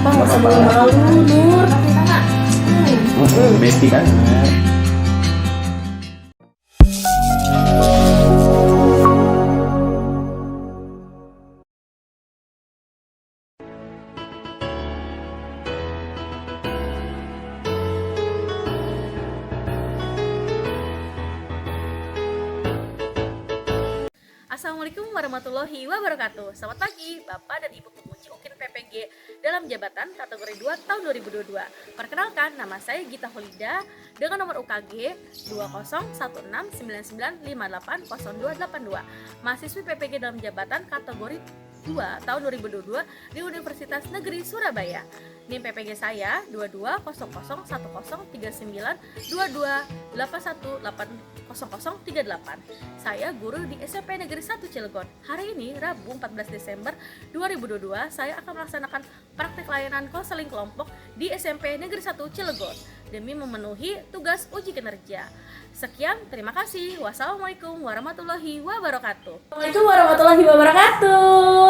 apa-apa, nggak usah malu, Nur. Besti kan? Assalamualaikum warahmatullahi wabarakatuh. Selamat pagi Bapak dan Ibu Penguji UKIN PPG dalam jabatan kategori 2 tahun 2022. Perkenalkan, nama saya Gita Holida dengan nomor UKG 20199580280282. Mahasiswi PPG dalam jabatan kategori 2 tahun 2022 di Universitas Negeri Surabaya. NIM PPG saya 22001039228180080038. Saya guru di SMP Negeri 1 Cilegon. Hari ini Rabu 14 Desember 2022 saya akan melaksanakan praktek layanan konseling kelompok di SMP Negeri 1 Cilegon demi memenuhi tugas uji kinerja. Sekian, terima kasih. Wassalamualaikum warahmatullahi wabarakatuh. Assalamualaikum warahmatullahi wabarakatuh.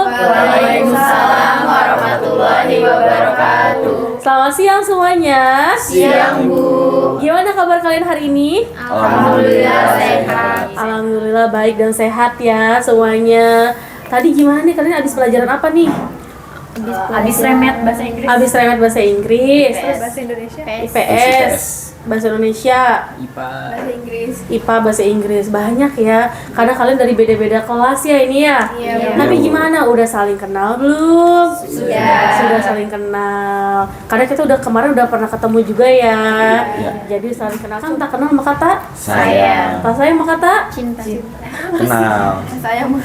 Waalaikumsalam warahmatullahi wabarakatuh. Selamat siang semuanya. Siang, Bu. Gimana kabar kalian hari ini? Alhamdulillah sehat. Alhamdulillah baik dan sehat ya semuanya. Tadi gimana nih, kalian habis pelajaran apa nih? Habis remet bahasa Inggris. Habis remet bahasa Inggris, Terus bahasa Indonesia. IPS, bahasa Indonesia, IPA. Bahasa Inggris. IPA, bahasa Inggris. Banyak ya, karena kalian dari beda-beda kelas ya ini ya. Iya, Tapi gimana, udah saling kenal belum? Sudah. Saling kenal. Karena kita kemarin udah pernah ketemu juga ya. Iya. Jadi saling kenal. Kan tak kenal maka tak Sayang. tak sayang maka tak Cinta. Kenal. Saya mau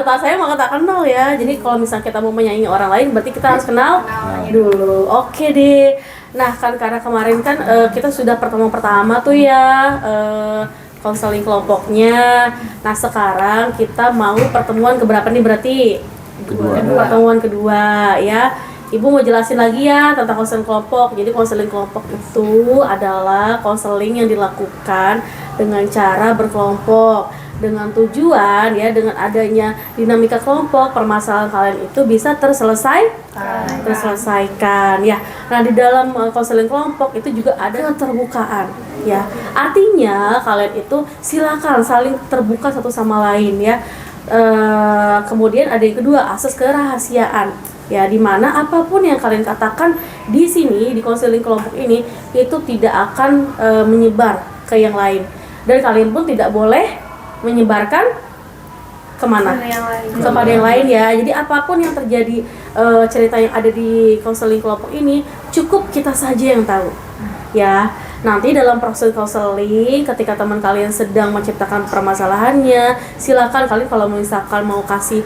tak sayang maka tak kenal ya. Jadi kalau misalnya kita mau menyaingi orang lain, berarti kita harus kenal dulu. Oke deh. Nah kan karena kemarin kan kita sudah pertemuan pertama tuh ya, konseling kelompoknya. Nah sekarang kita mau pertemuan keberapa nih berarti? Kedua. Pertemuan kedua ya. Ibu mau jelasin lagi ya tentang konseling kelompok. Jadi konseling kelompok itu adalah konseling yang dilakukan dengan cara berkelompok, dengan tujuan ya, dengan adanya dinamika kelompok, permasalahan kalian itu bisa terselesaikan ya. Nah di dalam konseling kelompok itu juga ada keterbukaan ya. Artinya kalian itu silakan saling terbuka satu sama lain ya. Kemudian ada yang kedua, asas kerahasiaan ya, dimana apapun yang kalian katakan di sini di konseling kelompok ini itu tidak akan menyebar ke yang lain, dan kalian pun tidak boleh menyebarkan kemana? Kepada yang lain ya. Jadi apapun yang terjadi, cerita yang ada di konseling kelompok ini cukup kita saja yang tahu ya. Nanti dalam proses konseling, ketika teman kalian sedang menciptakan permasalahannya, silakan kalian kalau misalkan mau kasih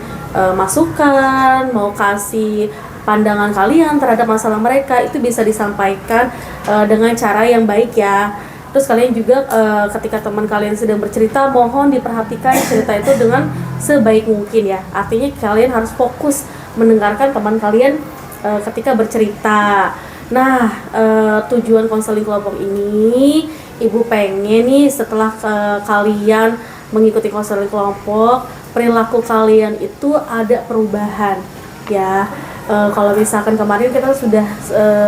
masukan, mau kasih pandangan kalian terhadap masalah mereka, itu bisa disampaikan dengan cara yang baik ya. Terus kalian juga ketika teman kalian sedang bercerita, mohon diperhatikan cerita itu dengan sebaik mungkin ya. Artinya kalian harus fokus mendengarkan teman kalian ketika bercerita. Nah, tujuan konseling kelompok ini, Ibu pengen nih setelah kalian mengikuti konseling kelompok, perilaku kalian itu ada perubahan ya. Kalau misalkan kemarin kita sudah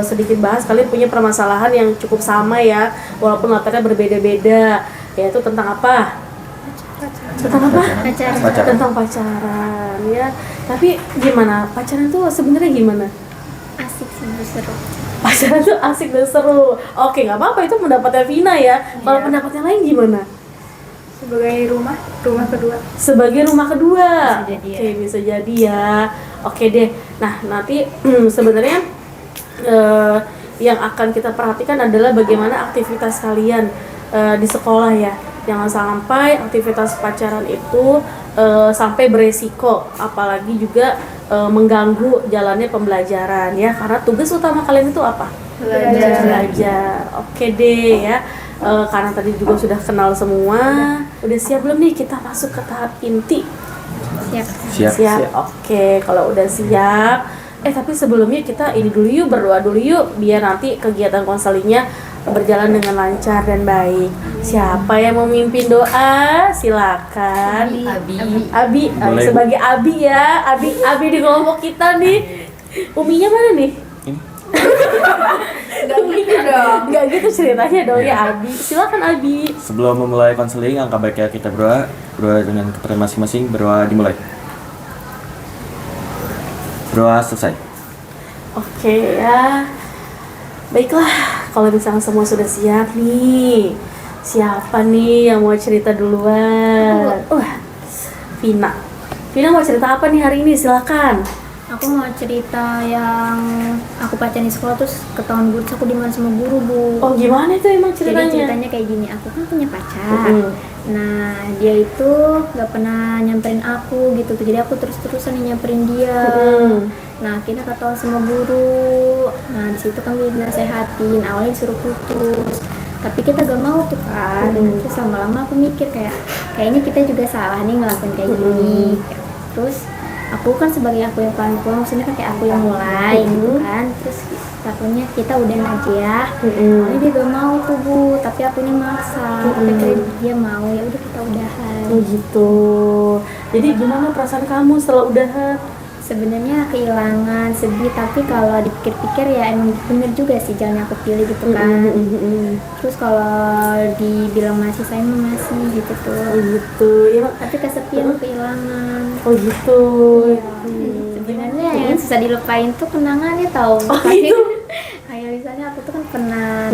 sedikit bahas, kalian punya permasalahan yang cukup sama ya, walaupun latarnya berbeda-beda, yaitu tentang apa? Tentang apa? Pacaran. Tentang pacaran ya. Tapi gimana? Pacaran itu sebenarnya gimana? asik sih, seru. Pacaran tuh asik dan seru. Oke, nggak apa-apa, itu pendapatnya Vina ya. Kalau pendapatnya lain gimana? Sebagai rumah kedua. Sebagai rumah kedua. Bisa jadi ya. Oke, bisa jadi ya. Oke deh. Nah, nanti sebenarnya yang akan kita perhatikan adalah bagaimana aktivitas kalian di sekolah ya. Jangan sampai aktivitas pacaran itu sampai beresiko, apalagi juga mengganggu jalannya pembelajaran ya, karena tugas utama kalian itu apa? Belajar. Oke deh ya. Karena tadi juga sudah kenal semua, udah siap belum nih kita masuk ke tahap inti? Siap. Oke, kalau udah siap, tapi sebelumnya kita ini dulu yuk, berdoa dulu yuk, biar nanti kegiatan konselingnya berjalan dengan lancar dan baik. Siapa yang mau mimpin doa? Silakan. Abi. Boleh. Sebagai Abi ya, Abi di kelompok kita nih. Uminya mana nih? Ini Uminya dong. Enggak gitu ceritanya dong ya Abi. Silakan Abi. sebelum memulai konseling, angka baiknya kita berdoa dengan kepercayaan masing-masing. Berdoa dimulai. Berdoa selesai. Oke ya. Baiklah, kalau misalnya semua sudah siap nih. Siapa nih yang mau cerita duluan? Wah, Vina. Vina mau cerita apa nih hari ini? Silakan. Aku mau cerita yang aku pacaran di sekolah terus ketahuan guru, aku dimarahin sama guru, Bu. Oh, gimana itu emang Jadi ceritanya? ceritanya kayak gini, aku kan punya pacar. Mm-mm. Nah, dia itu gak pernah nyamperin aku gitu. Jadi aku terus-terusan nyamperin dia. Mm-mm. Nah, akhirnya ketahuan sama guru. Nah, di situ kami dinasehatin, awalnya disuruh putus. Tapi kita gak mau tuh kan. Terus lama-lama aku mikir kayaknya kita juga salah nih ngelakuin kayak gini. Terus aku kan sebagai aku yang paling tua, maksudnya kan kayak aku yang mulai gitu kan. Terus takutnya kita udahan aja. Awalnya dia gak mau tuh, Bu, tapi akunya maksa. Tapi akhirnya dia mau, ya udah kita udahan. Oh gitu. Jadi gimana perasaan kamu setelah udahan? Sebenarnya kehilangan, sedih, tapi kalau dipikir-pikir ya emang bener juga sih jalan yang aku pilih gitu kan. Terus kalau dibilang masih, saya mah masih gitu Oh tuh. gitu. Ya, Tapi kesepian, kehilangan. oh gitu. Sebenarnya yang susah dilupain tuh kenangannya tau. Oh gitu. Kayak misalnya aku tuh kan pernah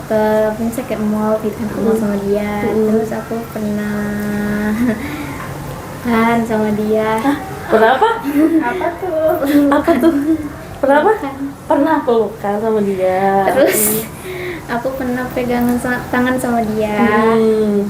ke misalnya ke mall gitu kan, ke mall sama dia. Terus aku pernah kan sama dia. Pernah apa? Apa tuh? Apa tuh? Pernah apa? Pernah pelukan sama dia. Terus aku pernah pegangan tangan sama dia.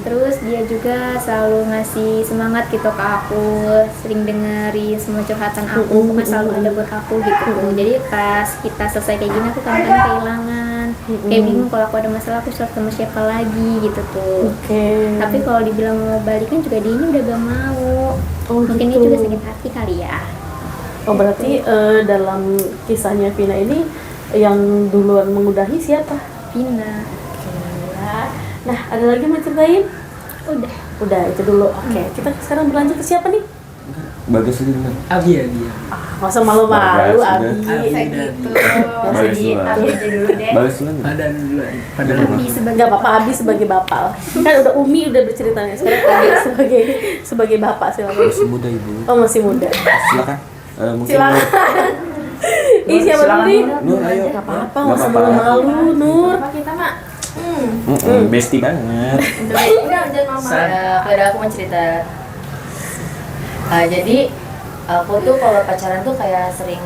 Terus dia juga selalu ngasih semangat gitu ke aku, sering dengerin semua curhatan aku, pokoknya selalu ada buat aku gitu. Jadi pas kita selesai kayak gini aku kadang-kadang kehilangan, kayak bingung kalau aku ada masalah aku harus sama siapa lagi gitu tuh. Oke. Tapi kalau dibilang mau balikan juga dia ini udah gak mau. Oh, Mungkin gitu. dia juga sakit hati kali ya. Oh berarti dalam kisahnya Vina ini yang duluan mengudahi siapa? Vina. Ya. Nah, ada lagi mau ceritain? Udah. Udah, itu dulu. Oke, kita sekarang berlanjut ke siapa nih? Bagus dulu kan. Abi. Masa malu-malu, Bagas, Abi. Gitu. Bagus dulu. dulu deh. Bagus dulu. Pada dulu. Pada Abi sebagai Enggak apa-apa, Abi sebagai bapak. Kan udah Umi udah berceritanya. Sekarang Abi sebagai bapak silakan. Masih muda ibu. Oh, masih muda. Silakan. Mungkin Silakan. Ih, siapa dulu nih? Nur, ayo. Enggak apa-apa, Nggak enggak usah apa-apa. malu-malu, Nur. Kita mah Bestie banget. udah jangan mama. Kalau aku mau cerita. Jadi aku tuh kalau pacaran tuh kayak sering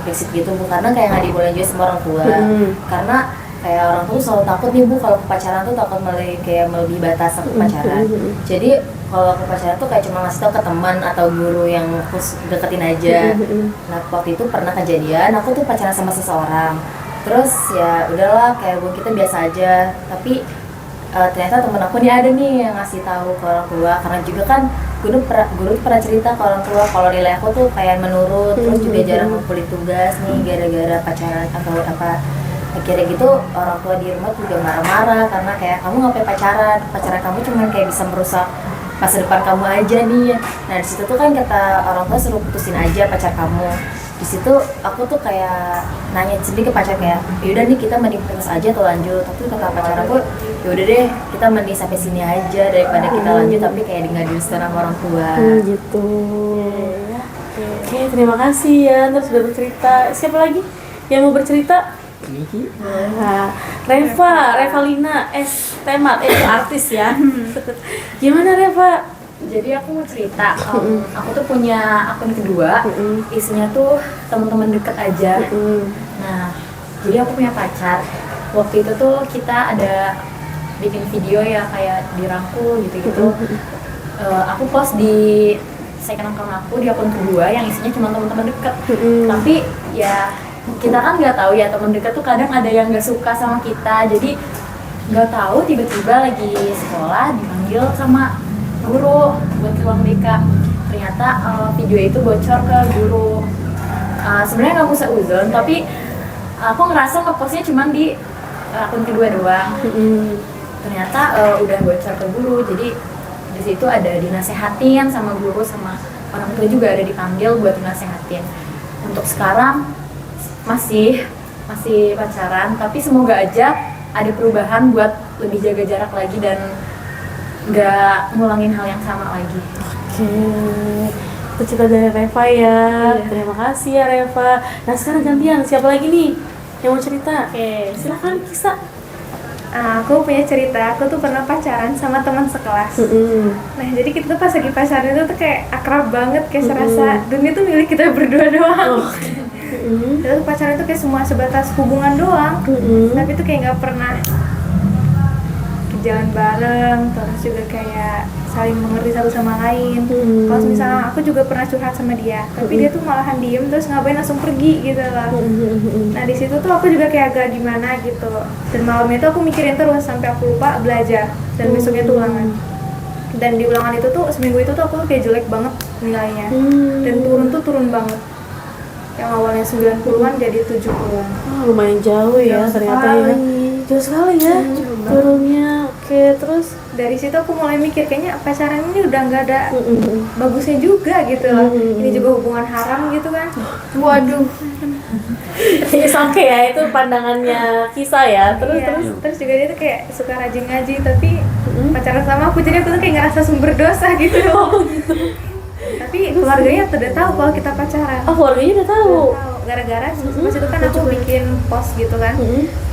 prinsip gitu, Bu, karena kayak nggak dibolehin juga sama orang tua. Karena kayak orang tua selalu takut nih, Bu, kalau ke pacaran tuh takut melebihi batas aku pacaran. Jadi kalau ke pacaran tuh kayak cuma ngasih tau ke teman atau guru yang terus deketin aja. Nah, waktu itu pernah kejadian aku tuh pacaran sama seseorang. Terus ya udahlah, kayak Bu, kita biasa aja. Tapi ternyata temen aku nih ada nih yang ngasih tahu ke orang tua, karena juga kan guru pernah cerita ke orang tua kalau nilai aku tuh kayak menurun, terus juga jarang ngumpulin tugas nih gara-gara pacaran atau apa. Akhirnya gitu orang tua di rumah juga marah-marah karena kayak kamu ngapain pacaran kamu cuma kayak bisa merusak masa depan kamu aja nih. Nah di situ tuh kan kata orang tua suruh putusin aja pacar kamu. Di situ aku tuh kayak nanya sendiri ke pacar kayak yaudah nih kita mending putus aja atau lanjut. Tapi kata pacar aku yaudah deh kita mending sampai sini aja daripada kita lanjut tapi kayak nggak direstuin sama orang tua. Gitu. Oke, terima kasih ya. Terus sudah bercerita. Siapa lagi yang mau bercerita? Nah, Revalina S. Temat, itu artis ya. Gimana Reva? Jadi aku mau cerita, aku tuh punya akun kedua, isinya tuh teman-teman deket aja. Nah, jadi aku punya pacar. Waktu itu tuh kita ada bikin video ya kayak dirangkul gitu-gitu. Aku post di second account aku di akun kedua yang isinya cuma teman-teman deket. Tapi ya kita kan nggak tahu ya teman dekat tuh kadang ada yang nggak suka sama kita. Jadi nggak tahu tiba-tiba lagi sekolah dipanggil sama guru buat ke ruang BK. Ternyata video itu bocor ke guru. Sebenarnya nggak usah uzon, tapi aku ngerasa ngepostnya cuma di akun kedua doang. Ternyata udah bocor ke guru, jadi di situ ada dinasehatin sama guru, sama orang tua juga ada dipanggil buat dinasehatin. untuk sekarang masih pacaran, tapi semoga aja ada perubahan buat lebih jaga jarak lagi dan nggak ngulangin hal yang sama lagi. Oke, itu cerita dari Reva ya. Terima kasih ya Reva. Nah sekarang gantian, siapa lagi nih yang mau cerita? Oke. Silakan Kisa. Aku punya cerita, aku tuh pernah pacaran sama teman sekelas. Nah jadi kita tuh pas lagi pacaran itu tuh kayak akrab banget, kayak serasa dunia tuh milik kita berdua doang. Kita tuh pacaran tuh kayak semua sebatas hubungan doang, tapi tuh kayak nggak pernah jalan bareng, terus juga kayak saling mengerti satu sama lain. Kalau misalnya aku juga pernah curhat sama dia, tapi dia tuh malahan diem terus ngapain langsung pergi gitu lah. Nah di situ tuh aku juga kayak agak gimana gitu. Dan malam itu aku mikirin terus sampai aku lupa belajar dan besoknya tuh ulangan. Dan di ulangan itu tuh seminggu itu tuh aku kayak jelek banget nilainya. Dan turun banget. Yang awalnya 90-an jadi 70-an. Lumayan jauh ya ternyata ya. Jauh sekali ya turunnya. Oke, terus dari situ aku mulai mikir kayaknya pacaran ini udah nggak ada bagusnya juga gitu loh. Ini juga hubungan haram gitu kan. Waduh. oke ya, itu pandangannya Kisah ya. Terus juga dia tuh kayak suka rajin ngaji tapi pacaran sama aku, jadi aku tuh kayak ngerasa sumber dosa gitu. Tapi keluarganya udah tahu kalau kita pacaran. Oh, keluarganya udah tahu. Gara-gara pas itu kan aku bikin post gitu kan.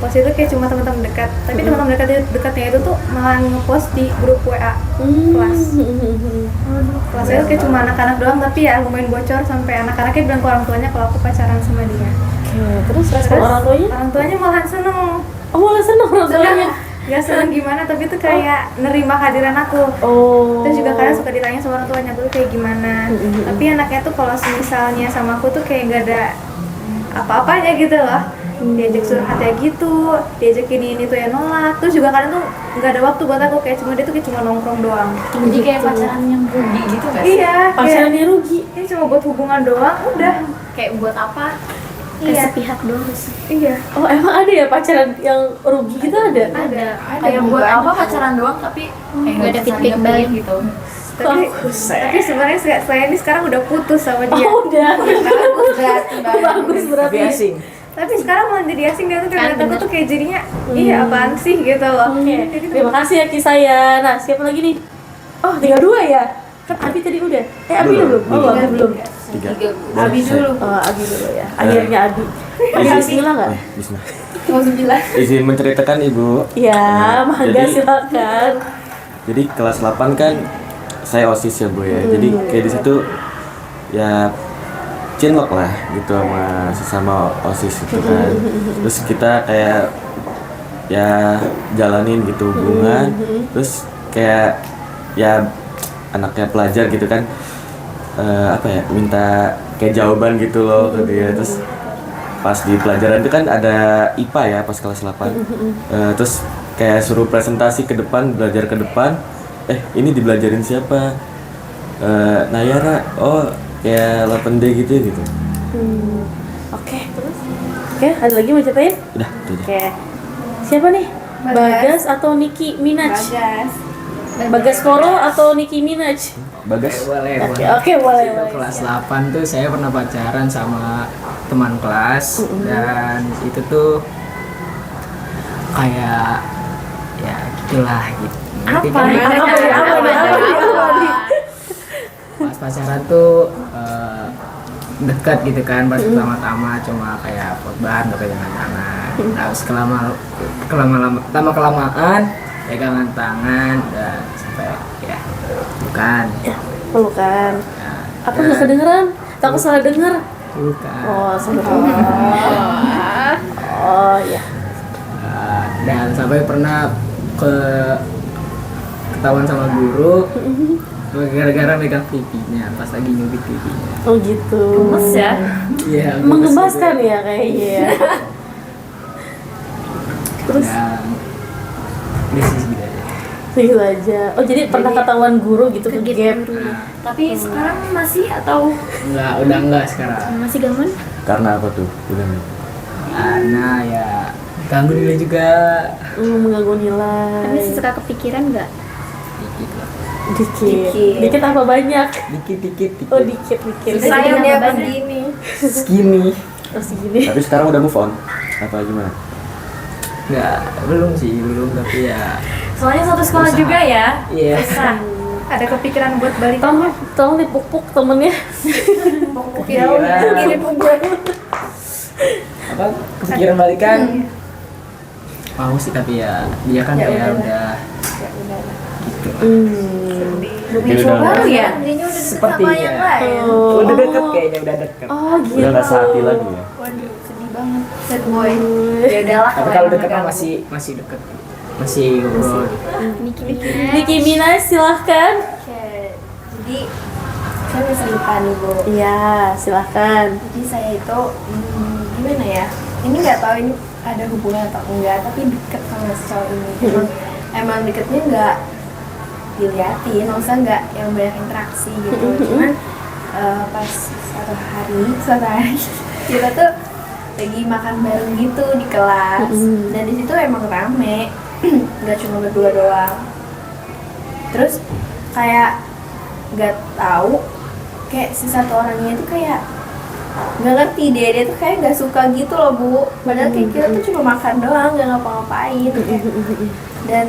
Post itu kayak cuma teman-teman dekat, tapi teman-teman dekatnya itu tuh malah ngepost di grup WA kelas. Kelas itu kayak cuma anak-anak doang, tapi ya lumayan bocor sampai anak-anaknya bilang ke orang tuanya kalau aku pacaran sama dia. Terus respon orang tuanya? Orang tuanya malahan seneng. Oh, malah seneng orang tuanya. Gak seneng gimana, tapi tuh kayak nerima kehadiran aku. Terus juga kadang suka ditanya sama orang tuanya tuh kayak gimana. Tapi anaknya tuh kalau misalnya sama aku tuh kayak gak ada apa-apanya gitu loh. Diajak curhat ya gitu, diajak ini tuh ya nolak. Terus juga kadang tuh gak ada waktu buat aku, kayak dia tuh kayak cuma nongkrong doang. Jadi kayak pacaran yang rugi gitu gak sih? Iya, pacarannya rugi. Ini cuma buat hubungan doang, udah. Kayak buat apa? Kayak sepihak doang. Iya. Oh, emang ada ya pacaran yang rugi gitu ada? Ada. Kayak buat apa pacaran doang tapi kayak Nggak ada feedback balik gitu. Tapi sebenarnya saya ini sekarang udah putus sama dia. Oh, udah. Bagus berarti. Tapi asing. Tapi sekarang malah jadi asing, dia tuh kayak aku tuh kayak jadinya iya apaan sih gitu loh. Terima kasih ya Kisah ya. Nah, siapa lagi nih? Oh, tinggal 2 ya? Kan Abi tadi udah. Abi dulu. Oh, Abi belum. 3. Abi dulu. Oh, Abi dulu ya. Akhirnya Abi. Abi bismillah enggak? Bismillah. Mau 9. Izin menceritakan Ibu. Ya, mangga Jadi- silakan. Jadi kelas 8 kan saya OSIS ya Bu ya. Jadi kayak di situ ya cinlok lah gitu sama sesama OSIS gitu kan. Terus kita kayak ya jalanin gitu hubungan. Terus kayak ya anaknya pelajar gitu kan, apa ya, minta kayak jawaban gitu loh ke dia. Terus pas di pelajaran itu kan ada IPA ya pas kelas 8. Terus kayak suruh presentasi ke depan, belajar ke depan. Ini dibelajarin siapa? Nayara. Oh, kayak 8D gitu. Oke, terus? Oke, ada lagi mau ceritain? Udah, itu aja. Oke. Siapa nih? Bagas atau Nicki Minaj? Bagas Koro atau Nicki Minaj? Bagas. Boleh. Oke, boleh. Kelas 8 tuh saya pernah pacaran sama teman kelas dan itu tuh kayak ya gitulah gitu. Apa nih? Pas pacaran tuh dekat gitu kan pas pertama-tama, cuma kayak potbar gak pegangan tangan. Terus kelamaan pegangan tangan dan sampai ya bukan. Pelukan. Apa nggak kedengeran? Takut salah denger. Bukan. Oh, salah denger. Oh, ya. Dan sampai pernah ketahuan sama guru gara-gara megang pipinya pas lagi nyubit pipinya. Oh gitu. Gemes ya? Iya. Mengemaskan ya kayaknya ya. Terus Ini sih gitu aja. gitu aja. Oh jadi pernah ketahuan guru gitu ke gap. Tapi sekarang masih atau Udah enggak sekarang. Masih gaman? Karena apa tuh? Udah nih. Karena ya ganggu dulu juga. Mengganggu nilai. Tapi suka kepikiran nggak? Dikit lah. Dikit apa banyak? Dikit. Oh dikit. Sayang dia begini. Skinny. Terus gini. Tapi sekarang udah move on apa gimana? Nggak, belum sih, belum, tapi ya Soalnya satu sekolah Usaha. juga ya. iya. Ada kepikiran buat balik Tolong dipuk-puk temennya. Kepikiran apa? Kepikiran balikan? Mau sih, tapi ya dia kan kayak udah gitu. Mungkin Coba baru ya. Dia udah deket Sepertinya. sama yang lain. Udah deket kayaknya, udah deket. Oh gitu. Udah nggak sehati lagi ya? Waduh, sedih banget. Sad boy. Ya udahlah. Tapi kalau deket kan masih deket, masih ngobrol. Nicki Minaj silahkan. Oke, jadi saya bisa lupa nih Bu. Iya, silahkan. Jadi saya itu gimana ya? Ini nggak tahu ini ada hubungan atau enggak, tapi deket sama si cowok ini. Emang deketnya nggak diliatin, maksudnya nggak yang banyak interaksi gitu. Cuman pas suatu hari kita tuh lagi makan bareng gitu di kelas, dan di situ emang rame, nggak cuma berdua doang. Terus kayak nggak tahu, kayak si satu orangnya itu kayak nggak ngerti dia tuh kayak nggak suka gitu loh Bu, padahal kayak kita tuh cuma makan doang, nggak ngapa-ngapain kayak. Dan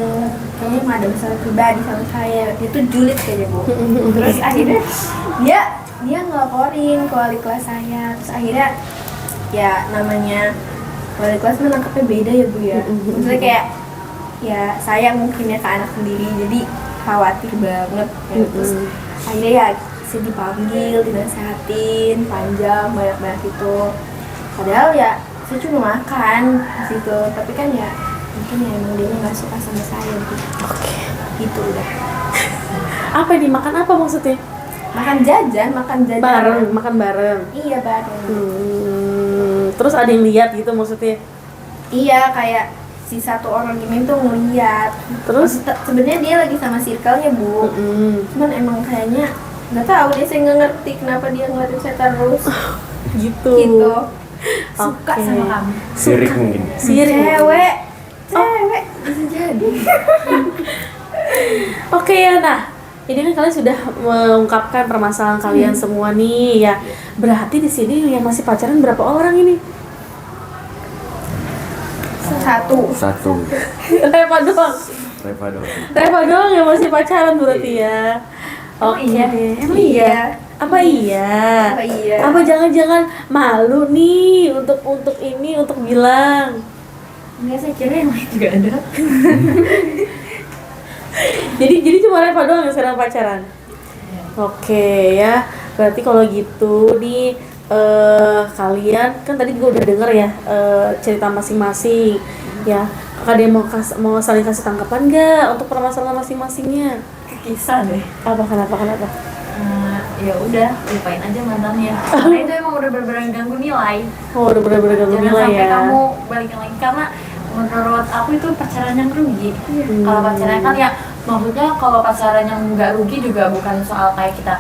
kayaknya emang ada masalah pribadi sama saya, dia tuh julid kayaknya Bu. Terus akhirnya dia ngelaporin ke wali kelas saya, terus akhirnya ya namanya wali kelas menangkapnya beda ya Bu ya. Maksudnya kayak ya saya mungkin ya ke anak sendiri, jadi khawatir banget ya. Terus akhirnya ya saya dipanggil, dinasehatin panjang banyak itu, padahal ya saya cuma makan di situ, tapi kan ya mungkin ya emang dia nggak suka sama saya gitu. Gitu udah. Apa ini makan apa maksudnya? makan jajan Makan bareng. Iya bareng. Terus ada yang lihat gitu maksudnya? Iya, kayak si satu orang ini tuh ngeliat. Terus? Sebenarnya dia lagi sama circle-nya Bu. Cuman emang kayaknya nggak tahu deh, saya nggak ngerti kenapa dia ngeliatin saya terus. Gitu. Suka Oke. sama kamu. Sirik mungkin. Sirik. Cewek bisa jadi. Oke ya, nah ini kan kalian sudah mengungkapkan permasalahan kalian semua nih ya. Berarti di sini yang masih pacaran berapa orang ini? Satu. Reva doang. Reva doang yang masih pacaran berarti ya. Oke. Emang iya? Apa iya? Apa jangan-jangan malu nih untuk bilang? Enggak, saya kira yang lain juga ada. Jadi cuma Reva doang yang sekarang pacaran. Oke ya. Berarti kalau gitu nih kalian kan tadi juga udah denger ya cerita masing-masing ya. Kakak mau saling kasih tanggapan nggak untuk permasalahan masing-masingnya? Kisah deh. Kenapa? Ya udah, lupain aja mantannya. Karena itu emang udah bener-bener ganggu nilai. Oh, udah bener-bener ganggu Jangan nilai sampai ya. kamu balikin lagi, karena menurut aku itu pacaran yang rugi. Kalau pacaran kan ya, maksudnya kalau pacaran yang nggak rugi juga bukan soal kayak kita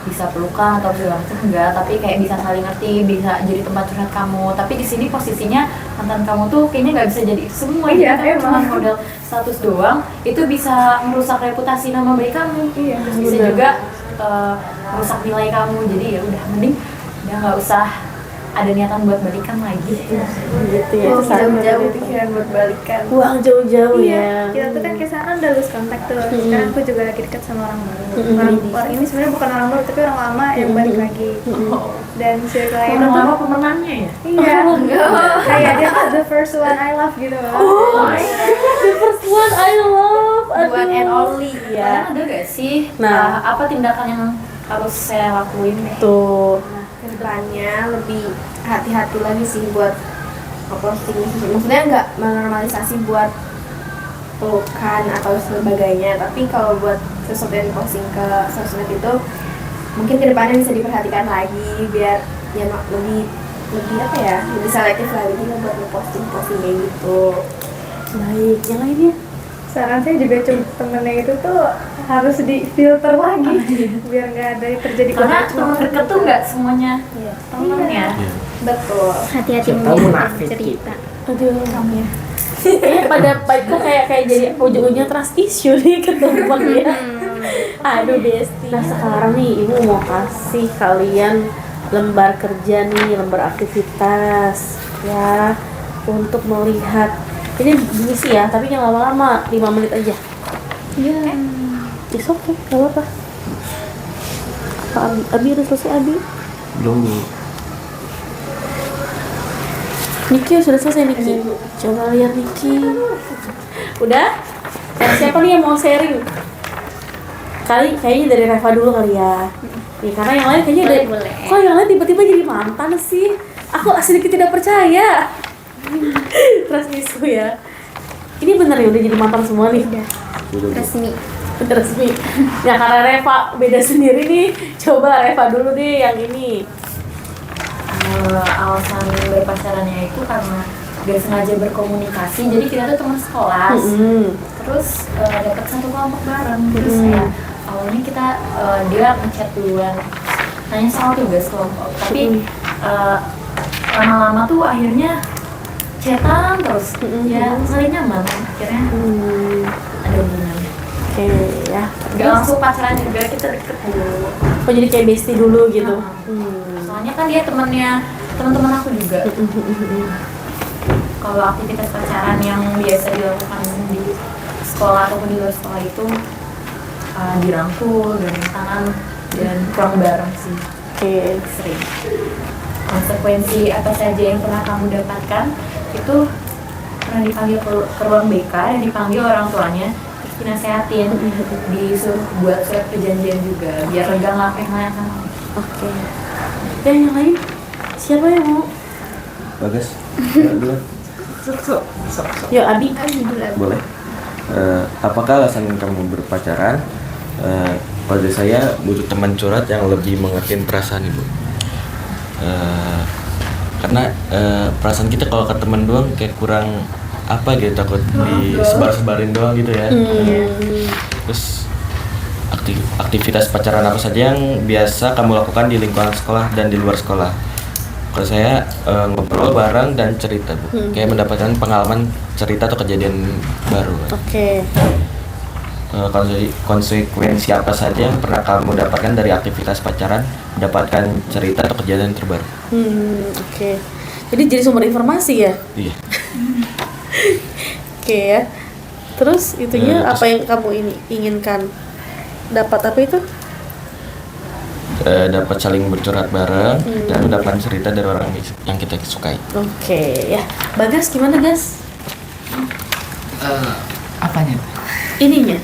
bisa pelukan atau segala macam, enggak, tapi kayak bisa saling ngerti, bisa jadi tempat curhat kamu. Tapi di sini posisinya mantan kamu tuh kayaknya nggak bisa jadi itu semua. Iya, Jadi cuma modal status doang, itu bisa merusak reputasi nama baik kamu. Terus bisa bener. juga merusak nilai kamu. Jadi ya udah, mending udah nggak usah ada niatan buat balikan lagi. Gitu ya. Oh, itu saran jauh-jauh dari Reva. pikiran buat balikan. Buang jauh-jauh ya. Kita tuh kan kesana udah lose kontak tuh. Sekarang aku juga lagi deket sama orang baru. Orang ini sebenarnya bukan orang baru, tapi orang lama yang balik lagi. Dan circle lain Orang tuh lama pemenangnya ya. iya, kayak dia tuh the first one I love gitu loh. The first one I love. One and only Ya. Kalian ada gak sih Nah. apa tindakan yang harus saya lakuin deh? Tuh. Kedepannya lebih hati-hati lagi sih buat posting. Maksudnya nggak menormalisasi buat pelukan atau sebagainya, tapi kalau buat sesuatu yang posting ke sosmed itu mungkin kedepannya bisa diperhatikan lagi biar ya lebih apa ya, lebih selektif lagi buat ngeposting kayak gitu. Baik, yang lainnya? Saran saya juga temennya itu tuh harus di filter lagi biar nggak ada terjadi Karena konflik. teman dekat tuh nggak semuanya Iya. temen ya. Betul. Hati-hati Siapa memilih munafik cerita. Aduh, kamu ya. Pada kok kayak jadi ujung-ujungnya trust issue nih ketemu ya. Aduh, Besti. Nah, sekarang nih Ibu mau kasih kalian lembar kerja nih, lembar aktivitas ya, untuk melihat ini diisi ya, tapi yang lama-lama 5 menit aja. Iya. It's okay, gak apa-apa. Abi udah selesai Abi? Belum Bu. Niki sudah selesai Niki. Coba lihat Niki. Udah? Siapa nih yang mau sharing? Kayaknya dari Reva dulu kali ya. Ya karena yang lain kayaknya Boleh. kok yang lain tiba-tiba jadi mantan sih? Aku sedikit tidak percaya. Trust isu ya. Ini bener ya udah jadi mantan semua nih. Udah resmi. Udah resmi. Ya karena Reva beda sendiri nih. Coba Reva dulu deh yang ini. Alasan berpacarannya itu karena gak sengaja berkomunikasi, jadi kita tuh teman sekelas, terus dapat satu kelompok bareng, terus kayak awalnya kita dia ngechat duluan, nanya soal tugas kelompok, tapi lama-lama tuh akhirnya chatan terus, ya saling nyaman, akhirnya ada hubungan. Oke ya. Gak langsung pacaran juga, kita deket dulu. Oh jadi kayak bestie dulu gitu. Soalnya kan dia teman-teman aku juga. Kalau aktivitas pacaran yang biasa dilakukan di sekolah ataupun di luar sekolah itu dirangkul, dan tangan, dan pulang bareng sih. Oke. Sering. Konsekuensi apa saja yang pernah kamu dapatkan itu pernah dipanggil ke ruang BK dan dipanggil orang tuanya, terus dinasehatin, disuruh buat surat perjanjian juga biar lega nggak pengen sama. Oke. Dan yang lain siapa yang mau? Bagas. Dulu. Yuk Abi. Boleh. Apakah alasan kamu berpacaran? Kalau dari saya butuh teman curhat yang lebih mengerti perasaan ibu. Karena perasaan kita kalau ke teman doang kayak kurang apa gitu, takut disebar-sebarin doang gitu ya. Terus aktivitas pacaran apa saja yang biasa kamu lakukan di lingkungan sekolah dan di luar sekolah? Kalau saya ngobrol bareng dan cerita Bu, kayak mendapatkan pengalaman cerita atau kejadian baru. Oke. Konsekuensi apa saja yang pernah kamu dapatkan dari aktivitas pacaran, mendapatkan cerita atau kejadian terbaru? Oke. Jadi jadi sumber informasi ya? Iya. Oke ya. Terus itunya apa yang kamu inginkan? Dapat apa itu? Dapat saling bercurhat bareng dan mendapat cerita dari orang yang kita sukai. Oke ya. Bagas gimana Gas? Apanya? Ininya.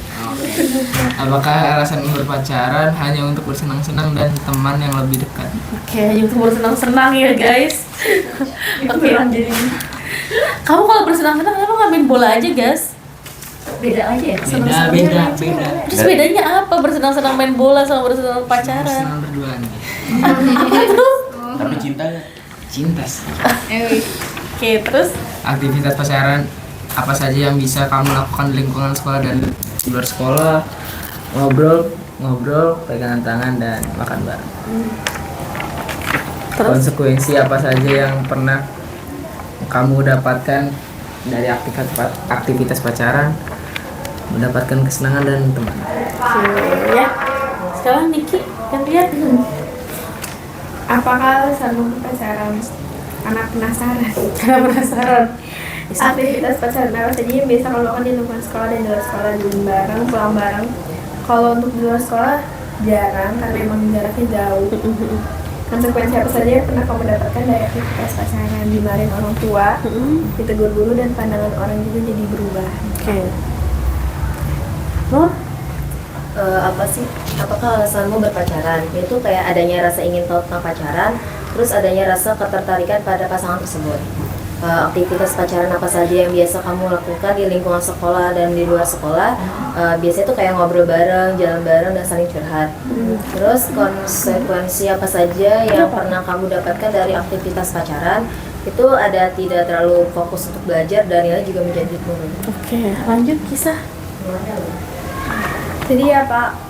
Apakah alasan berpacaran hanya untuk bersenang-senang dan teman yang lebih dekat? Oke, YouTube bersenang-senang ya guys. Oke. Kamu kalau bersenang-senang kenapa nggak main bola aja Gas? Beda aja ya. Beda. Terus bedanya apa bersenang-senang main bola sama bersenang pacaran? Senang berdua nih. Apa tuh? Tapi cinta nggak? Cinta sih. Oke, terus Aktivitas pacaran apa saja yang bisa kamu lakukan di lingkungan sekolah dan di luar sekolah? Ngobrol, pegangan tangan dan makan bareng. Terus? Konsekuensi apa saja yang pernah kamu dapatkan dari aktivitas pacaran, mendapatkan kesenangan dan teman? Oke, ya. Sekarang Niki yang lihat. Apakah selalu berpacaran? Karena penasaran. Karena penasaran. Aktivitas pacaran apa saja yang biasa kalau lakukan di lingkungan sekolah dan di luar sekolah, jalan bareng, pulang bareng. Kalau untuk di luar sekolah jarang karena emang jaraknya jauh. Konsekuensi apa saja yang pernah kamu dapatkan dari aktivitas pacaran? Dimarahin orang tua, ditegur guru, dan pandangan orang juga jadi berubah. Oke. Nur? Apa sih? Apakah alasanmu berpacaran? Itu kayak adanya rasa ingin tahu tentang pacaran, terus adanya rasa ketertarikan pada pasangan tersebut. Aktivitas pacaran apa saja yang biasa kamu lakukan di lingkungan sekolah dan di luar sekolah? Biasanya tuh kayak ngobrol bareng, jalan bareng, dan saling curhat. Terus konsekuensi apa saja yang pernah kamu dapatkan dari aktivitas pacaran? Itu ada tidak terlalu fokus untuk belajar dan nilai juga menjadi turun. Oke, lanjut kisah. Jadi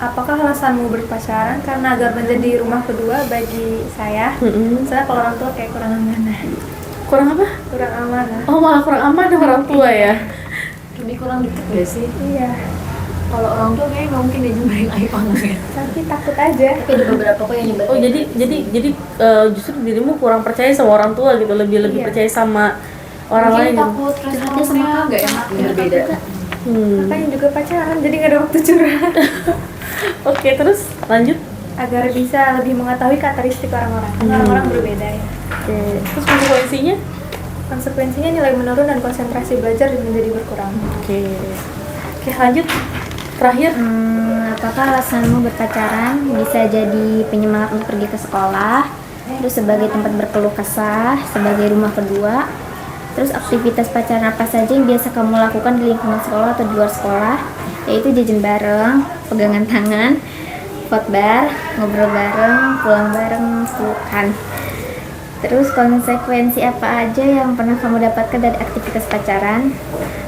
apakah alasanmu berpacaran karena agar menjadi rumah kedua bagi saya? Soalnya kalau orang tua kayak kurang amanah. Kurang apa? Kurang amanah. Oh malah kurang aman dengan orang tua ya? Lebih kurang deket gak sih? Iya. Kalau orang tua kayaknya nggak mungkin dijemerin air panas ya. Tapi takut aja. Tapi ada beberapa kok yang nyebatin. Oh jadi justru dirimu kurang percaya sama orang tua gitu, lebih Iya. percaya sama orang Mungkin lain gitu. takut Curhatnya sama responnya nggak kakak. enak. Berbeda. Makanya juga pacaran, jadi nggak ada waktu curhat. Oke, terus lanjut. Agar bisa lebih mengetahui karakteristik orang-orang. Karena orang-orang berbeda ya. Oke, terus konsekuensinya? Konsekuensinya nilai menurun dan konsentrasi belajar menjadi berkurang. Oke, lanjut. Terakhir. Apakah alasanmu berpacaran bisa jadi penyemangat untuk pergi ke sekolah, terus sebagai tempat berkeluh kesah, sebagai rumah kedua, terus aktivitas pacaran apa saja yang biasa kamu lakukan di lingkungan sekolah atau di luar sekolah, yaitu jajan bareng, pegangan tangan, khotbar, ngobrol bareng, pulang bareng, pelukan. Terus konsekuensi apa aja yang pernah kamu dapatkan dari aktivitas pacaran?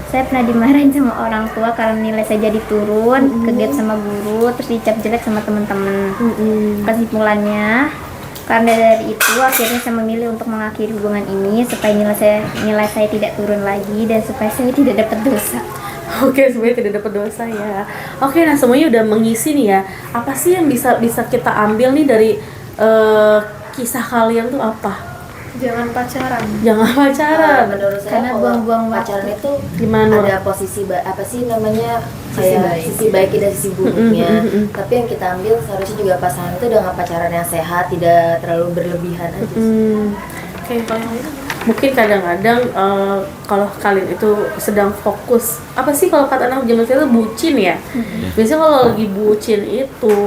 Saya pernah dimarahin sama orang tua karena nilai saya jadi turun, kegap sama guru, terus dicap jelek sama teman-teman. Kesimpulannya, karena dari itu akhirnya saya memilih untuk mengakhiri hubungan ini supaya nilai saya tidak turun lagi dan supaya saya tidak dapat dosa. Oke, sebenarnya tidak dapat dosa ya. Oke, nah semuanya udah mengisi nih ya. Apa sih yang bisa kita ambil nih dari kisah kalian tuh apa? Jangan pacaran. Jangan pacaran. Menurut saya Karena kalau buang-buang pacaran waktu. itu Gimana? ada posisi apa sih namanya, kayak sisi baik dan sisi buruknya. Tapi yang kita ambil seharusnya juga pasangan itu dengan pacaran yang sehat, tidak terlalu berlebihan aja sih. Oke, mungkin kadang-kadang kalau kalian itu sedang fokus, apa sih kalau kata anak zaman sekarang itu bucin ya. Biasanya kalau lagi bucin itu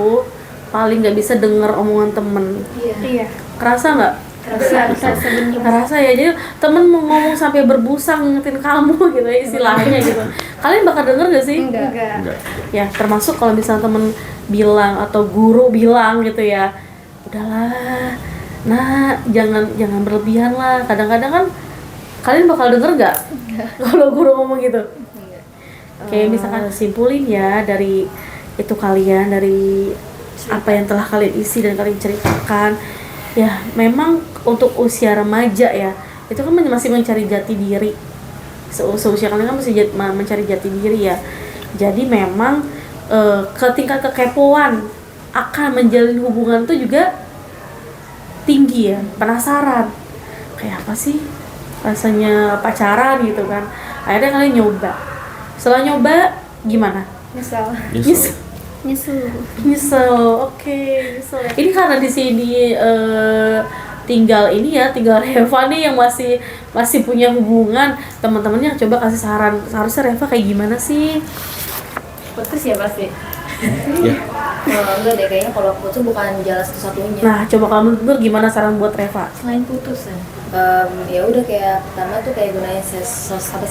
paling nggak bisa denger omongan temen. Iya. Kerasa nggak? Kerasa ya. Jadi temen mau ngomong sampai berbusa ngingetin kamu gitu ya istilahnya gitu. Kalian bakal denger gak sih? Enggak. Ya termasuk kalau misalnya temen bilang atau guru bilang gitu ya, udahlah, nah jangan berlebihan lah. Kadang-kadang kan kalian bakal denger nggak kalau guru ngomong gitu? Oke, misalkan simpulin ya dari itu kalian, dari apa yang telah kalian isi dan kalian ceritakan. Ya memang untuk usia remaja ya, itu kan masih mencari jati diri. Seusia kalian kan masih mencari jati diri ya. Jadi memang tingkat kekepoan akan menjalin hubungan itu juga tinggi ya. Penasaran kayak apa sih rasanya pacaran gitu kan. Akhirnya kalian nyoba. Setelah nyoba gimana? Nyesel. Oke, nyesel. Ini karena di sini tinggal Reva nih yang masih punya hubungan. Teman-temannya coba kasih saran, seharusnya Reva kayak gimana sih? Putus ya pasti. Ya. Enggak deh, kayaknya kalau putus bukan jalan satu-satunya. Nah, coba kamu berdua gimana saran buat Reva? Selain putus ya. Ya udah, kayak pertama tuh kayak gunain sosmed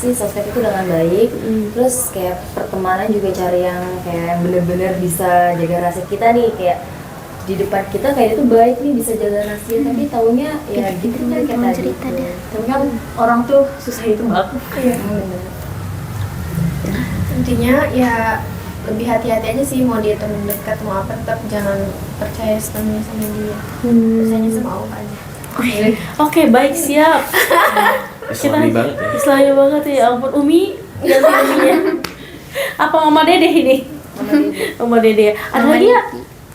itu dengan baik. Terus kayak pertemanan juga cari yang kayak bener-bener bisa jaga rahasia kita nih, kayak di depan kita kayak itu baik nih, bisa jaga rahasia, tapi taunya ya gitu kan kayak tadi. cerita deh. Tapi kan orang tuh susah itu banget. Iya. Intinya ya lebih hati-hati aja sih, mau dia temen dekat mau apa, tetap jangan percaya sepenuhnya sama dia. Percayanya sama Allah aja. Oke, baik, siap. Islami banget ya. Islami banget ya, ampun. Umi, ganti Uminya. Apa Mama Dede ini? Mama Dede. Ada lagi ya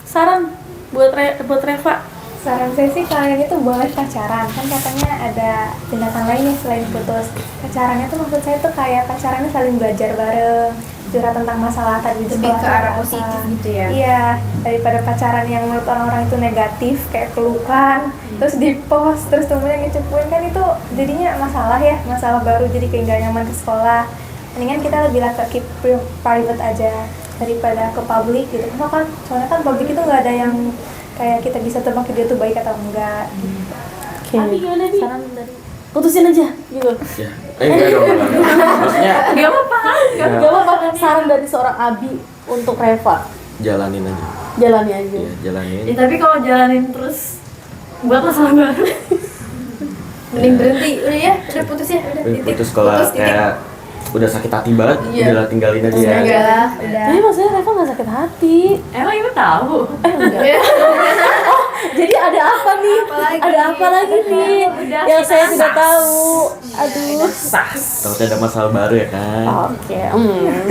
saran buat Reva? Saran saya sih kalian itu boleh pacaran, kan katanya ada tindakan lainnya selain putus. Pacarannya tuh maksud saya tuh kayak pacarannya saling belajar bareng, curhat tentang masalah tadi di Lebih sekolah ke arah apa. positif gitu ya. Iya, daripada pacaran yang menurut orang-orang itu negatif kayak pelukan, terus di post, terus temennya ngecupuin, kan itu jadinya masalah ya, masalah baru, jadi kayak gak nyaman ke sekolah. Mendingan kita lebih lah keep private aja daripada ke public gitu. Soalnya kan public itu nggak ada yang kayak kita bisa tebak dia tuh baik atau enggak gitu. Oke. Saran dari putusin aja gitu. Ya. Enggak dong. Maksudnya Gak apa-apa. Ya. Gak apa-apa. Saran dari seorang Abi untuk Reva. jalanin aja. Jalani aja. Iya, jalanin. Ya tapi kalau jalanin terus buat masalah baru. Mending berhenti, udah ya, udah putus ya, udah titik. Putus kalau titik. kayak udah sakit hati banget, Iya. udahlah tinggalin aja ya. Udah. Tapi maksudnya Reva gak sakit hati. Emang ibu tahu? Jadi ada apa nih? Ada apa lagi nih yang saya tidak tahu? Aduh. Takutnya ada masalah baru ya kan. Oke,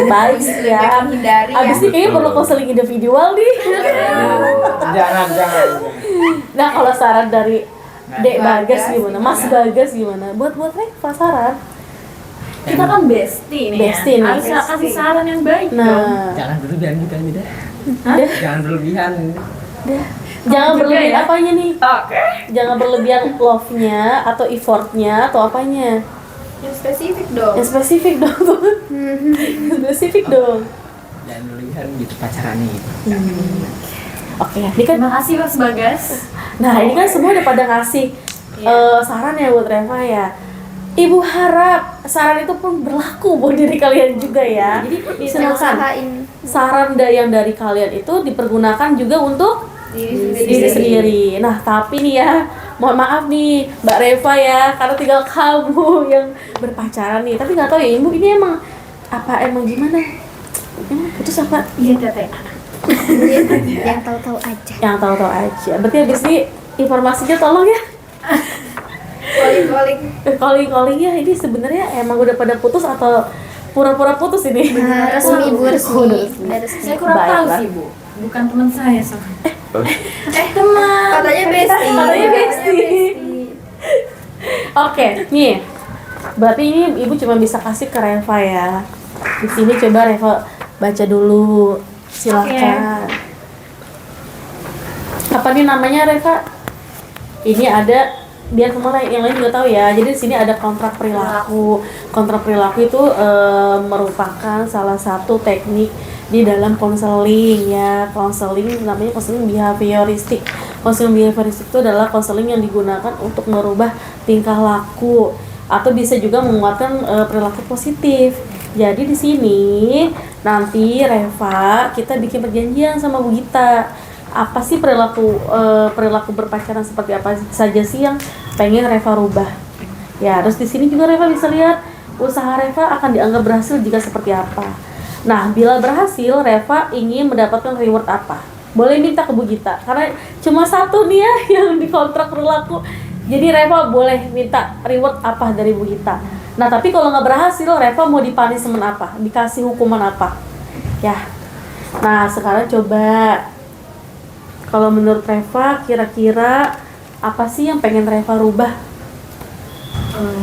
baik ya. Hindari ya. Abis ini kayaknya perlu konseling individual nih. Jangan. Nah, kalau saran dari Dek Bagas gimana? Mas Bagas gimana? Buat Reva saran. Kita kan bestie nih Bestie nih. ya. Harus kasih saran yang baik dong. Nah, Jangan berlebihan gitu aja dah. Jangan berlebihan. jangan berlebihan ya? apanya nih? Oke. Jangan berlebihan love-nya atau effortnya atau apanya? Yang spesifik dong. Yang spesifik dong. Spesifik dong. Jangan berlebihan gitu pacarannya gitu. Oke, ini kan. Terima kasih Mas Bagas. Nah, ini kan semua udah pada ngasih saran ya buat Reva ya. Ibu harap saran itu pun berlaku buat diri kalian juga ya. Jadi silakan saran yang dari kalian itu dipergunakan juga untuk diri sendiri. Nah, tapi nih ya, mohon maaf nih Mbak Reva ya, karena tinggal kamu yang berpacaran nih. Tapi nggak tahu ya Ibu ini emang gimana? Emang putus apa? Iya Teteh. Yang tahu-tahu aja. Yang tahu-tahu aja. Berarti habis ini informasinya tolong ya. Calling ya, ini sebenarnya emang udah pada putus atau pura-pura putus ini? Resmi Bu, resmi. Saya kurang tahu Baiklah. sih Bu. Bukan teman saya soalnya. Teman. Katanya bestie. Oke, nih. Berarti ini Ibu cuma bisa kasih ke Reva ya. Di sini coba Reva baca dulu. Silakan. Apa nih namanya Reva? Ini ada biar semua yang lain juga tahu ya. Jadi di sini ada kontrak perilaku. Kontrak perilaku itu merupakan salah satu teknik di dalam konseling ya. Konseling namanya konseling behavioristik. Konseling behavioristik itu adalah konseling yang digunakan untuk merubah tingkah laku atau bisa juga menguatkan perilaku positif. Jadi di sini nanti Reva kita bikin perjanjian sama Bu Gita. Apa sih perilaku berpacaran seperti apa saja sih yang pengen Reva rubah? Ya, terus di sini juga Reva bisa lihat usaha Reva akan dianggap berhasil jika seperti apa. Nah, bila berhasil, Reva ingin mendapatkan reward apa? Boleh minta ke Bu Gita, karena cuma satu nih ya yang di kontrak perilaku. Jadi Reva boleh minta reward apa dari Bu Gita. Nah, tapi kalau nggak berhasil, Reva mau dipunishment apa? Dikasih hukuman apa? Ya. Nah, sekarang coba kalau menurut Reva, kira-kira apa sih yang pengen Reva rubah?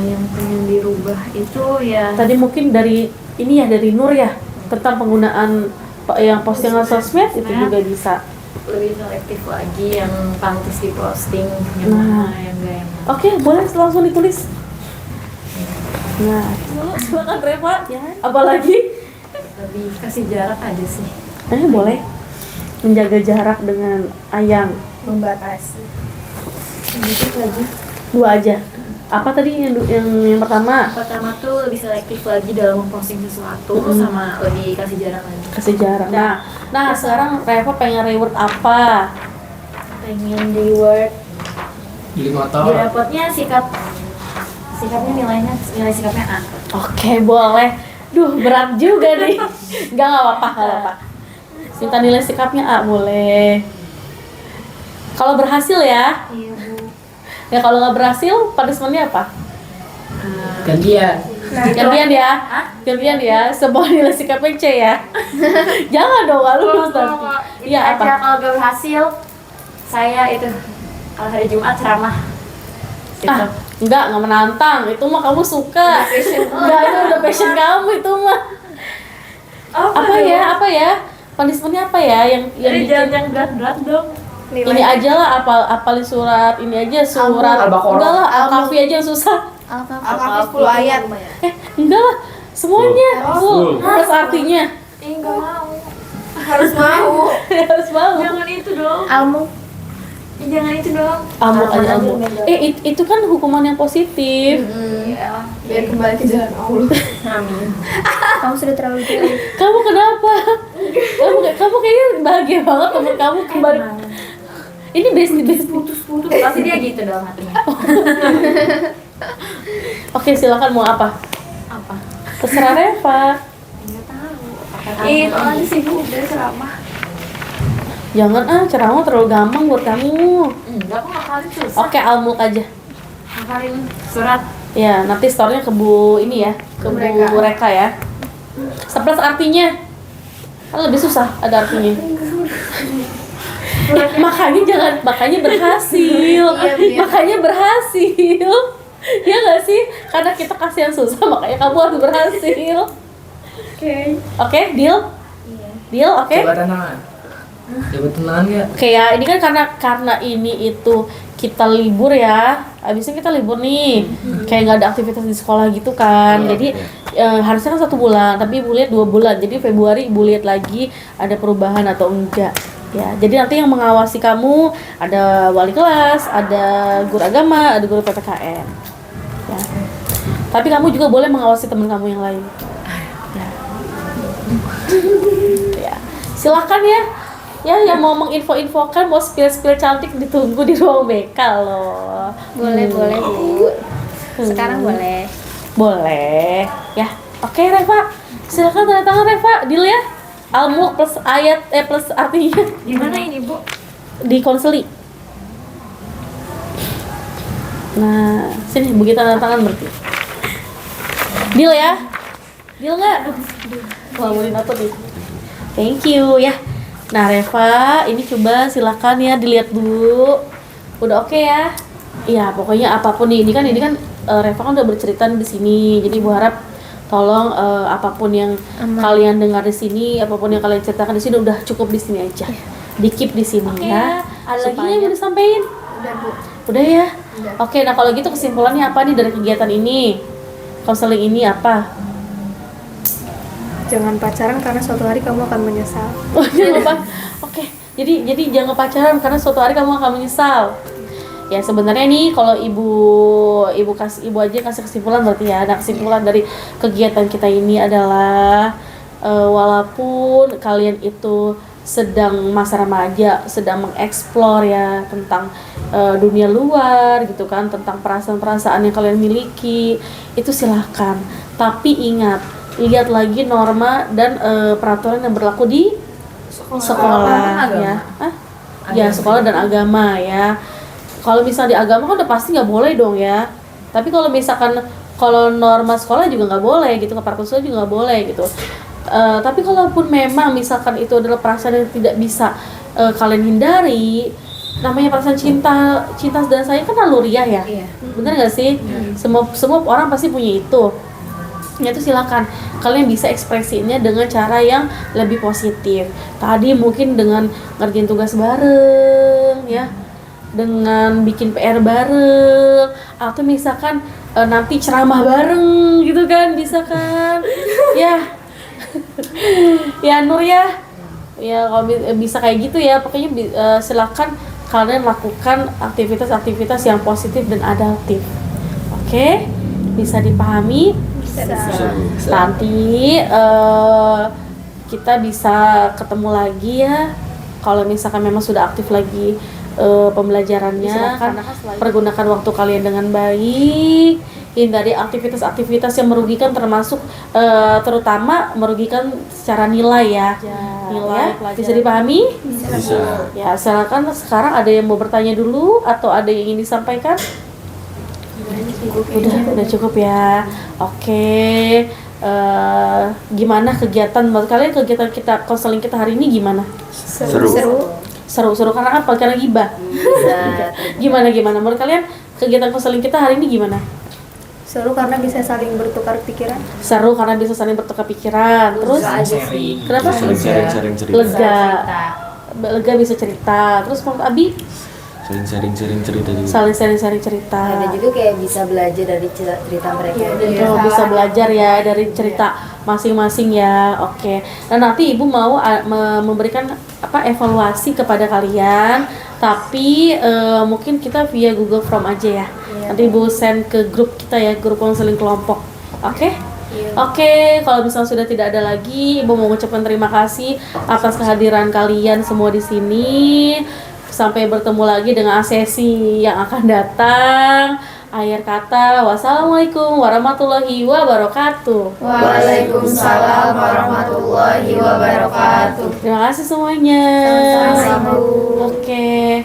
Yang pengen dirubah itu ya Tadi mungkin dari ini ya, dari Nur ya, tentang penggunaan yang postingan sosmed itu juga bisa. lebih selektif lagi yang pantas diposting, yang Nah. mana yang enggak yang mana. Oke, boleh langsung ditulis. Nah, silakan Reva. Apalagi? Lebih kasih jarak aja sih. Boleh menjaga jarak dengan Ayang. Membatasi. Sedikit lagi. Dua aja. Apa tadi yang pertama? Pertama tuh lebih selektif lagi dalam memposting sesuatu, sama lebih kasih jarak lagi. Kasih jarak. Nah sekarang Reva pengen reward apa? Pengen di reward, Beli motor. dirapotnya sikapnya nilai sikapnya A. Oke, boleh. Duh, berat juga nih. Enggak apa-apa. Minta nilai sikapnya A, boleh. Kalau berhasil ya. Iya Bu. Ya kalau nggak berhasil, punishment-nya apa? Gantian. Gantian ya. Semua nilai sikapnya C ya. Jangan dong, nggak lulus nanti. Iya apa? Kalau gak berhasil, saya itu kalau hari Jumat ceramah. Enggak menantang. Itu mah kamu suka. Enggak, itu udah passion kamu itu mah. Apa ya? Punishment-nya apa ya? Yang bikin yang berat-berat dong. ini aja lah, apalin surat ini aja, surat Al-Baqarah. enggak lah, Al-Kahfi aja yang susah. Al-Kahfi 10 ayat. Enggak lah, semuanya full terus artinya. Enggak mau. Harus mau. Harus mau. Jangan itu dong. Almu. Jangan itu dong. Amuk. Itu kan hukuman yang positif. Biar kembali ke jalan Allah. Amin. Kamu sudah terlalu jauh. Kamu kenapa? Kamu kayaknya bahagia banget teman kamu kembali. Ini bestie. Putus. Pasti dia gitu dalam hatinya. Oke, silakan mau apa? Apa? Terserah Reva. Itu aja sih Bu, udah ceramah. Jangan ceramah terlalu gampang buat kamu. Enggak, aku ngafalin susah. Oke, Al-Mulk aja. Ngafalin surat. Ya, nanti store-nya ke Bu ini ya, ke Bu Reka ya. 11 artinya. Kan lebih susah ada artinya. makanya berhasil. Makanya berhasil. Ya nggak sih? Karena kita kasih yang susah, makanya kamu harus berhasil. Oke, deal? Deal, oke? Coba tantangan. Coba tantangan ya. Oke ya, ini kan karena ini itu kita libur ya. Abisnya kita libur nih. Kayak nggak ada aktivitas di sekolah gitu kan. Jadi harusnya kan 1 bulan, tapi Ibu lihat 2 bulan. Jadi Februari Ibu lihat lagi ada perubahan atau enggak. Ya, jadi nanti yang mengawasi kamu ada wali kelas, ada guru agama, ada guru PPKN. Ya. Tapi kamu juga boleh mengawasi teman kamu yang lain. Ya. Ya. Silakan ya. Ya, yang mau menginfo-infokan, mau spill-spill cantik ditunggu di ruang BK loh. Boleh Bu. Sekarang boleh. Boleh. Ya. Oke, Reva. Silakan tanda tangan Reva. Deal ya. Al-Mulk plus ayat plus artinya. Gimana ini, Bu? Di konseli. Nah, sini begitu tanda tangan berarti. Deal ya? Deal nggak? Ngelamunin apa nih? Thank you ya. Nah Reva, ini coba silakan ya dilihat dulu. Udah oke ya? Iya, pokoknya apapun nih. Ini kan Reva kan udah bercerita di sini. Jadi Ibu harap tolong apapun yang kalian dengar di sini, apapun yang kalian ceritakan di sini udah cukup di sini aja. Di-keep di sini ya. Ada lagi yang mau disampaikan? Udah Bu. Udah ya? Oke, nah kalau gitu kesimpulannya apa nih dari kegiatan ini? Konseling ini apa? Jangan pacaran karena suatu hari kamu akan menyesal. Oh, jangan lupa. Oke. Jadi jangan pacaran karena suatu hari kamu akan menyesal. Ya sebenarnya nih kalau ibu aja kasih kesimpulan berarti ya. Nah, kesimpulan dari kegiatan kita ini adalah walaupun kalian itu sedang masa remaja, sedang mengeksplor ya tentang dunia luar gitu kan, tentang perasaan-perasaan yang kalian miliki, itu silahkan. Tapi ingat, lihat lagi norma dan peraturan yang berlaku di sekolah ya. Ya, sekolah dan agama ya. Kalau misalnya di agama kan udah pasti nggak boleh dong ya. Tapi kalau misalkan kalau norma sekolah juga nggak boleh gitu, peraturan sekolah juga nggak boleh gitu. Tapi kalaupun memang misalkan itu adalah perasaan yang tidak bisa kalian hindari, namanya perasaan cinta dan sayang kan naluriah ya. Iya. Bener nggak sih? Semua orang pasti punya itu. Ya itu silakan kalian bisa ekspresinya dengan cara yang lebih positif. Tadi mungkin dengan ngerjain tugas bareng ya, dengan bikin PR bareng, atau misalkan nanti ceramah bareng gitu kan, bisa kan? Ya. Ya Nur ya. Ya kalau bisa kayak gitu ya, pokoknya silakan kalian lakukan aktivitas-aktivitas yang positif dan adaptif. Oke? Bisa dipahami? Bisa. Nanti kita bisa ketemu lagi ya kalau misalkan memang sudah aktif lagi pembelajarannya. Kan pergunakan waktu kalian dengan baik, hindari aktivitas-aktivitas yang merugikan, termasuk terutama merugikan secara nilai ya. Nilai bisa dipahami? Bisa. Ya silakan, sekarang ada yang mau bertanya dulu atau ada yang ingin disampaikan? Udah cukup ya. Oke. Gimana kegiatan menurut kalian, kegiatan kita konseling kita hari ini gimana? Seru karena apa? Karena gibah. Gimana menurut kalian kegiatan konseling kita hari ini gimana? Seru karena bisa saling bertukar pikiran. Seru karena bisa saling bertukar pikiran. Terus kenapa? Sharing cerita. Lega bisa cerita. Terus menurut Abi? Sharing cerita juga. Saling sharing cerita. Ada juga kayak bisa belajar dari cerita mereka. Oh, bisa belajar ya dari cerita masing-masing ya. Oke. Nah, nanti Ibu mau memberikan evaluasi kepada kalian, tapi mungkin kita via Google Form aja ya. Nanti Ibu send ke grup kita ya, grup konseling kelompok. Oke? Oke, kalau misalnya sudah tidak ada lagi, Ibu mau mengucapkan terima kasih atas kehadiran kalian semua di sini. Sampai bertemu lagi dengan sesi yang akan datang. Akhir kata, wassalamualaikum warahmatullahi wabarakatuh. Waalaikumsalam warahmatullahi wabarakatuh. Terima kasih semuanya. Sama-sama, Bu. Oke.